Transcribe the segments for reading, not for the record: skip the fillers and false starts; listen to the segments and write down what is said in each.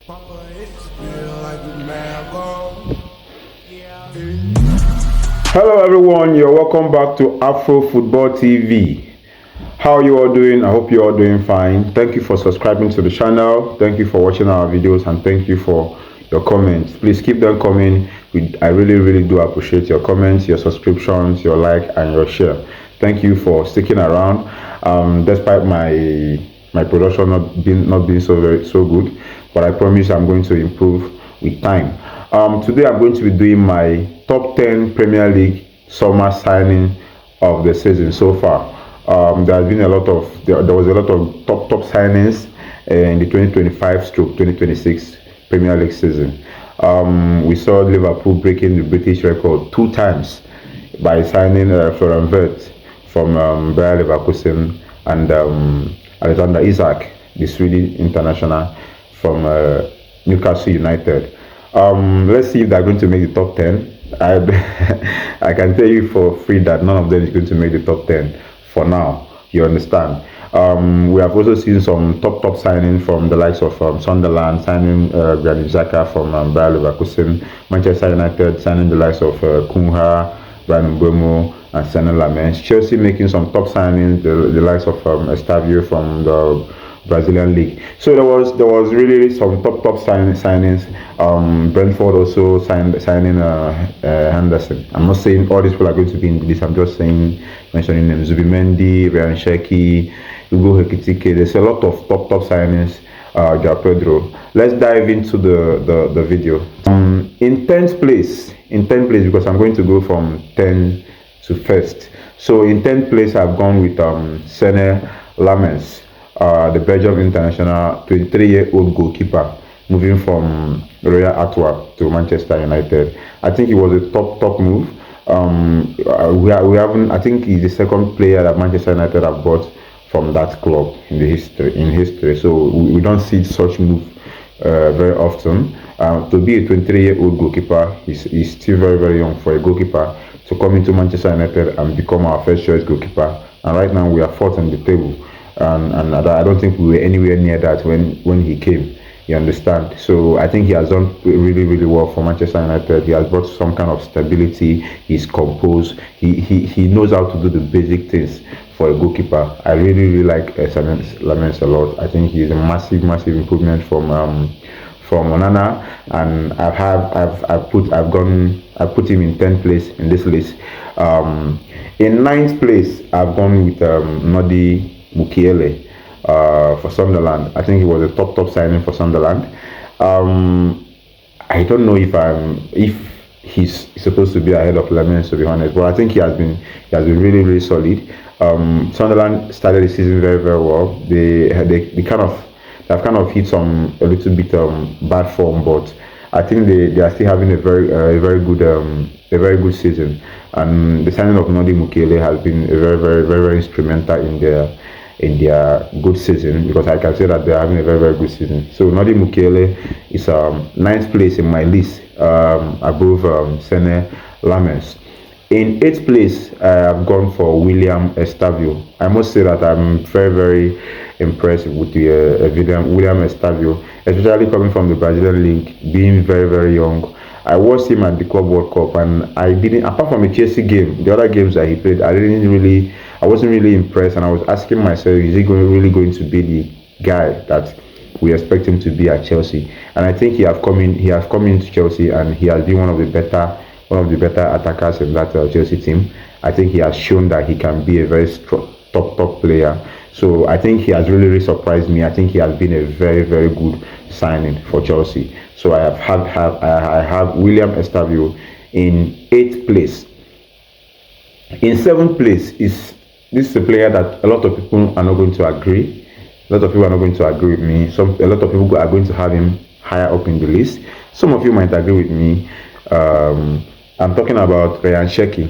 Hello everyone, you're welcome back to Afro Football TV. How are you all doing? I hope you're all doing fine. Thank you for subscribing to the channel. Thank you for watching our videos and thank you for your comments. Please keep them coming. I really do appreciate your comments, your subscriptions, your like and your share. Thank you for sticking around. Despite my production not being so good, but I promise I'm going to improve with time. Today I'm going to be doing my top 10 Premier League summer signing of the season so far. There has been a lot of there was a lot of top signings in the 2025/2026 Premier League season. We saw Liverpool breaking the British record 2 times by signing Florian Wirtz from Bayer Leverkusen and Alexander Isak, the Swedish international from Newcastle United. Let's see if they're going to make the top 10. I can tell you for free that none of them is going to make the top 10 for now. You understand? We have also seen some top signings from the likes of Sunderland signing Granit Xhaka from Bayer Leverkusen, Manchester United signing the likes of Cunha, Bryan Mbeumo, and Senne Lammens. Chelsea making some top signings, the likes of Estavio from the Brazilian league. So there was really some top signings. Brentford also signing Henderson. I'm not saying all these people are going to be in this. I'm just mentioning them: Zubimendi, Ryan Cherki, Hugo Ekitike. There's a lot of top signings. Joao Pedro. Let's dive into the video. In 10th place, because I'm going to go from 10 to first. So in 10th place, I've gone with Senne Lammens, the Belgium international, 23-year-old goalkeeper, moving from Royal Antwerp to Manchester United. I think it was a top move. We haven't. I think he's the second player that Manchester United have bought from that club in history. So we don't see such move very often. To be a 23-year-old goalkeeper is still very young for a goalkeeper to come into Manchester United and become our first choice goalkeeper. And right now we are fourth on the table, and I don't think we were anywhere near that when he came. You understand? So I think he has done really well for Manchester United. He has brought some kind of stability. He's composed. He knows how to do the basic things for a goalkeeper. I really like Senne Lammens a lot. I think he's a massive improvement from Onana, and I've put him in 10th place in this list. In 9th place, I've gone with Nodi Mukiele for Sunderland. I think he was a top signing for Sunderland. I don't know if he's supposed to be ahead of Lammens, to be honest, but I think he has been really solid. Sunderland started the season very well. They've kind of hit a little bit bad form, but I think they are still having a very good season. And the signing of Nodi Mukiele has been a very instrumental in their good season, because I can say that they are having a very good season. So Nodi Mukiele is 9th place in my list, above Senne Lammens. In 8th place, I have gone for William Estavio. I must say that I'm very impressed with the William Estavio, especially coming from the Brazilian league, being very young. I watched him at the Club World Cup, and I didn't, apart from the Chelsea game, the other games that he played, I wasn't really impressed, and I was asking myself, is he really going to be the guy that we expect him to be at Chelsea? And I think he has come into Chelsea, and he has been one of the better attackers in that Chelsea team. I think he has shown that he can be a very top player. So I think he has really surprised me. I think he has been a very good signing for Chelsea. So I have William Estavio in 8th place. In 7th place this is a player that a lot of people are not going to agree. A lot of people are not going to agree with me. A lot of people are going to have him higher up in the list. Some of you might agree with me. I'm talking about Ryan Cherki.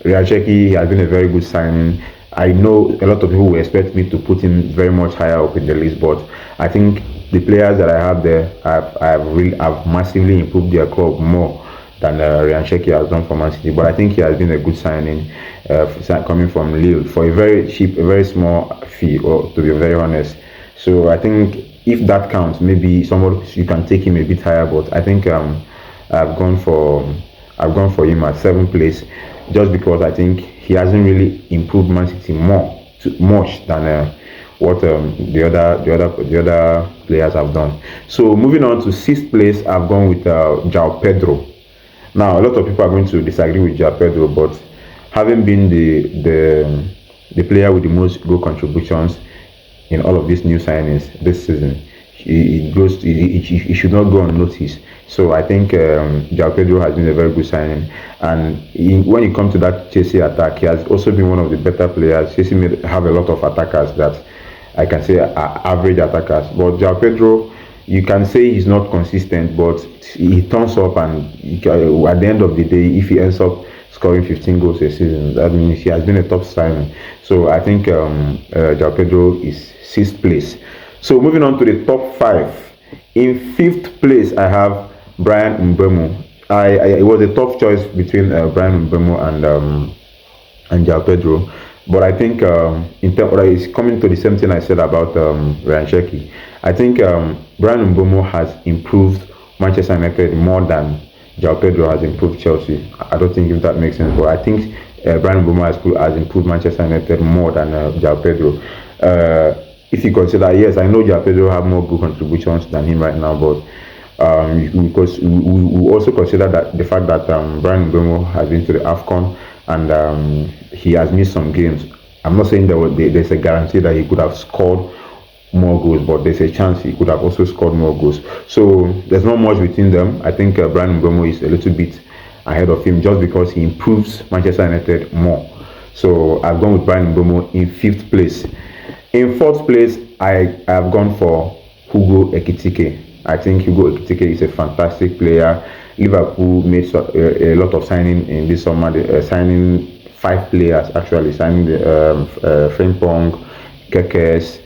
Ryan Cherki has been a very good signing. I know a lot of people will expect me to put him very much higher up in the list, but I think the players that I have there have massively improved their club more than Ryan Cherki has done for Man City. But I think he has been a good signing, coming from Lille for a very cheap, a very small fee, or to be very honest. So I think if that counts, maybe somebody you can take him a bit higher. But I think I've gone for I've gone for him at 7th place, just because I think he hasn't really improved Man City much than what the other players have done. So moving on to 6th place, I've gone with João Pedro. Now a lot of people are going to disagree with João Pedro, but having been the player with the most goal contributions in all of these new signings this season, it should not go unnoticed. So I think João Pedro has been a very good signing, and when it comes to that Chelsea attack, he has also been one of the better players. Chelsea may have a lot of attackers that I can say are average attackers, but João Pedro, you can say he's not consistent, but he turns up, and at the end of the day, if he ends up scoring 15 goals a season, that means he has been a top signing. So I think João Pedro is 6th place. So moving on to the top 5. In 5th place, I have Bryan Mbeumo. It was a tough choice between Bryan Mbeumo and João Pedro, but I think it's coming to the same thing I said about Ryan Cherki. I think Bryan Mbeumo has improved Manchester United more than João Pedro has improved Chelsea. I don't think if that makes sense, but I think Bryan Mbeumo has improved Manchester United more than João Pedro. If you consider, yes, I know João Pedro have more good contributions than him right now, but because we also consider that the fact that Bryan Mbeumo has been to the AFCON, and he has missed some games. I'm not saying there's a guarantee that he could have scored more goals, but there's a chance he could have also scored more goals. So there's not much between them. I think Bryan Mbeumo is a little bit ahead of him just because he improves Manchester United more. So I've gone with Bryan Mbeumo in 5th place. In 4th place, I have gone for Hugo Ekitike. I think Hugo Ekitike is a fantastic player. Liverpool made a lot of signing in this summer, signing 5 players actually, signing the Frimpong, Kekes,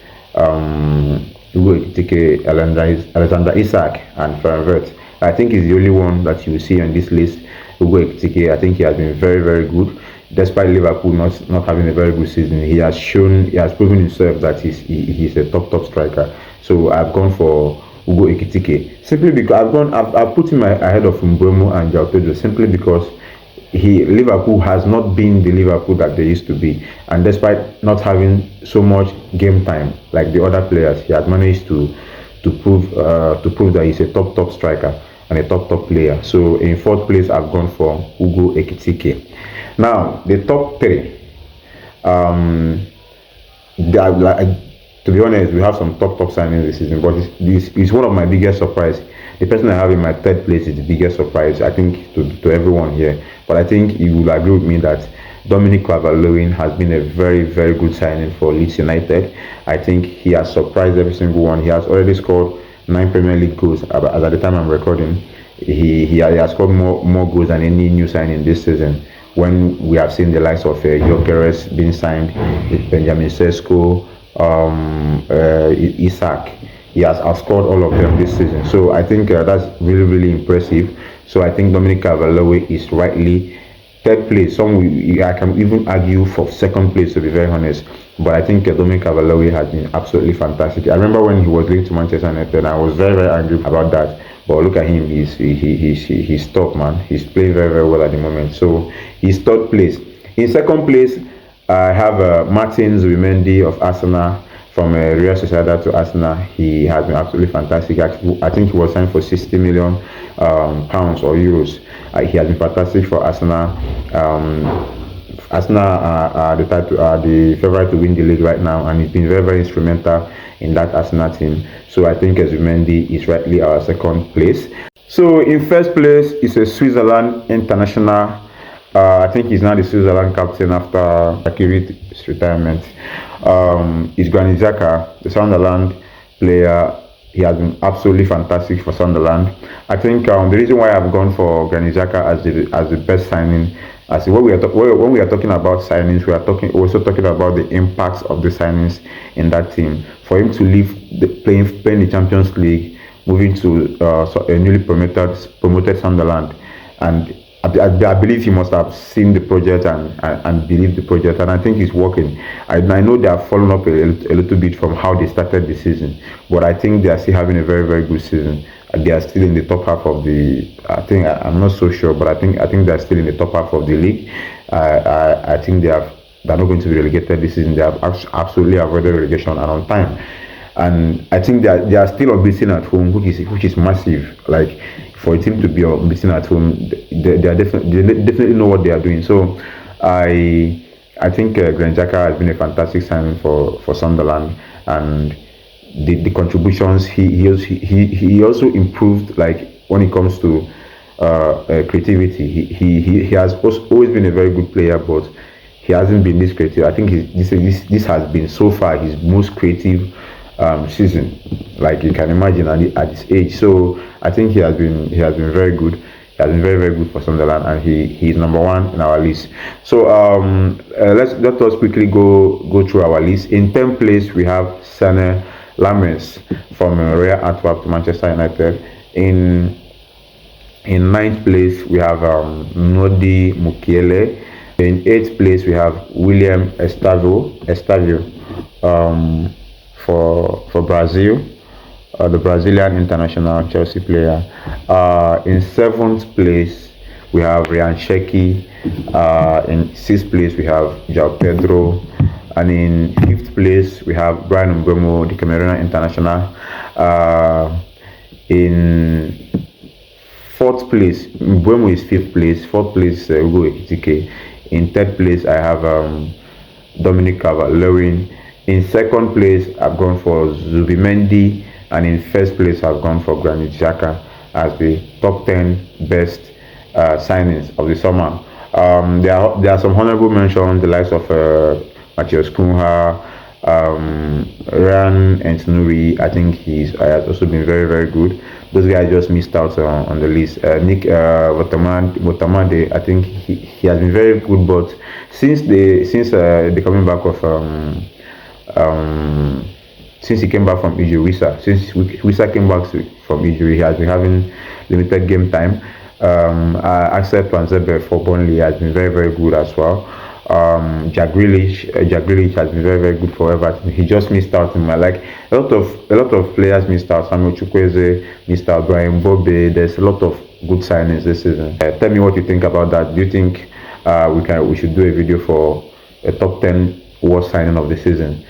Hugo Ekitike, Alexander Isak, and Fervert. I think he's the only one that you see on this list. Hugo Ekitike, I think he has been very, very good. Despite Liverpool not having a very good season, he has proven himself that he's a top striker. So I've gone for Hugo Ekitike simply because I've put him ahead of Mbeumo and João Pedro simply because Liverpool has not been the Liverpool that they used to be, and despite not having so much game time like the other players, he has managed to prove that he's a top striker and a top player. So in 4th place, I've gone for Hugo Ekitike. Now the top 3. To be honest, we have some top signings this season, but this is one of my biggest surprise. The person I have in my 3rd place is the biggest surprise, I think, to everyone here. But I think you will agree with me that Dominic Calvert-Lewin has been a very, very good signing for Leeds United. I think he has surprised every single one. He has already scored 9 Premier League goals. As at the time I'm recording, he has scored more goals than any new signing this season. When we have seen the likes of Gyökeres being signed, Benjamin Sesko, Isak, he has outscored all of them this season. So I think that's really, really impressive. So I think Dominic Calvert-Lewin is rightly 3rd place. I can even argue for 2nd place, to be very honest. But I think Dominic Calvert-Lewin has been absolutely fantastic. I remember when he was linked to Manchester United, I was very, very angry about that. But look at him, he's top, man. He's playing very, very well at the moment. So he's 3rd place. In 2nd place, I have Martin Zubimendi of Arsenal. From Real Sociedad to Arsenal, he has been absolutely fantastic. I think he was signed for 60 million pounds or euros. He has been fantastic for Arsenal. Arsenal are the favorite to win the league right now, and he's been very, very instrumental in that Arsenal team. So I think Zubimendi is rightly our 2nd place. So in 1st place is a Switzerland international. I think he's now the Switzerland captain after Shaqiri's retirement. Is Granit Xhaka, the Sunderland player. He has been absolutely fantastic for Sunderland. I think the reason why I've gone for Granit Xhaka as the best signing, when we are talking about signings, we are also talking about the impacts of the signings in that team. For him to leave playing the Champions League, moving to a newly promoted Sunderland, and I believe he must have seen the project and believed the project, and I think it's working. I know they have fallen up a little bit from how they started the season, but I think they are still having a very, very good season. They are still in the top half of the. I think I'm not so sure, but I think they are still in the top half of the league. I think they're not going to be relegated this season. They have absolutely avoided relegation and on time, and I think they are still unbeaten at home, which is massive. Like for a team to be unbeaten at home, they are definitely know what they are doing. So I think Granit Xhaka has been a fantastic signing for Sunderland, and the contributions he also improved, like when it comes to creativity. He has always been a very good player, but he hasn't been this creative. I think this has been so far his most creative season, like you can imagine at his age. So I think he has been very good. He has been very, very good for Sunderland, and he's number one in our list. So let us quickly go through our list. In 10th place we have Sane Lammers from Royal Antwerp to Manchester United. In ninth place we have Nodi Mukiele. In eighth place we have William Estavio for Brazil, the Brazilian international Chelsea player. In seventh place we have Ryan Sheki. In sixth place we have João Pedro, and in fifth place we have Brian Mbeumo, the Cameroonian international. In fourth place, Mbeumo is fifth place. Fourth place, Ugo Ekitike. In third place, I have Dominic Calvert-Lewin. In second place, I've gone for Zubimendi, and in first place, I've gone for Granit Xhaka as the top 10 best signings of the summer. There are some honorable mentions, the likes of Matthias Cunha, Ryan Ntnuri. I think he has also been very, very good. Those guys just missed out on the list. Nick Wotamade, I think he has been very good, but since the coming back of since he came back from injury, since Wisa came back from injury, he has been having limited game time. Axel Tuanzebe for Burnley has been very, very good as well. Jack Grealish has been very, very good for Everton. He just missed out in my, like, a lot of players missed out. Samuel Chukwueze missed out. Brian Bobe. There's a lot of good signings this season. Tell me what you think about that. Do you think we should do a video for a top 10 worst signing of the season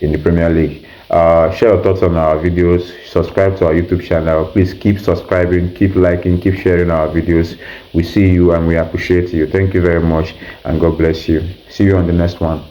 in the Premier League? Share your thoughts on our videos. Subscribe to our YouTube channel. Please keep subscribing, keep liking, keep sharing our videos. We see you and we appreciate you. Thank you very much, and God bless you. See you on the next one.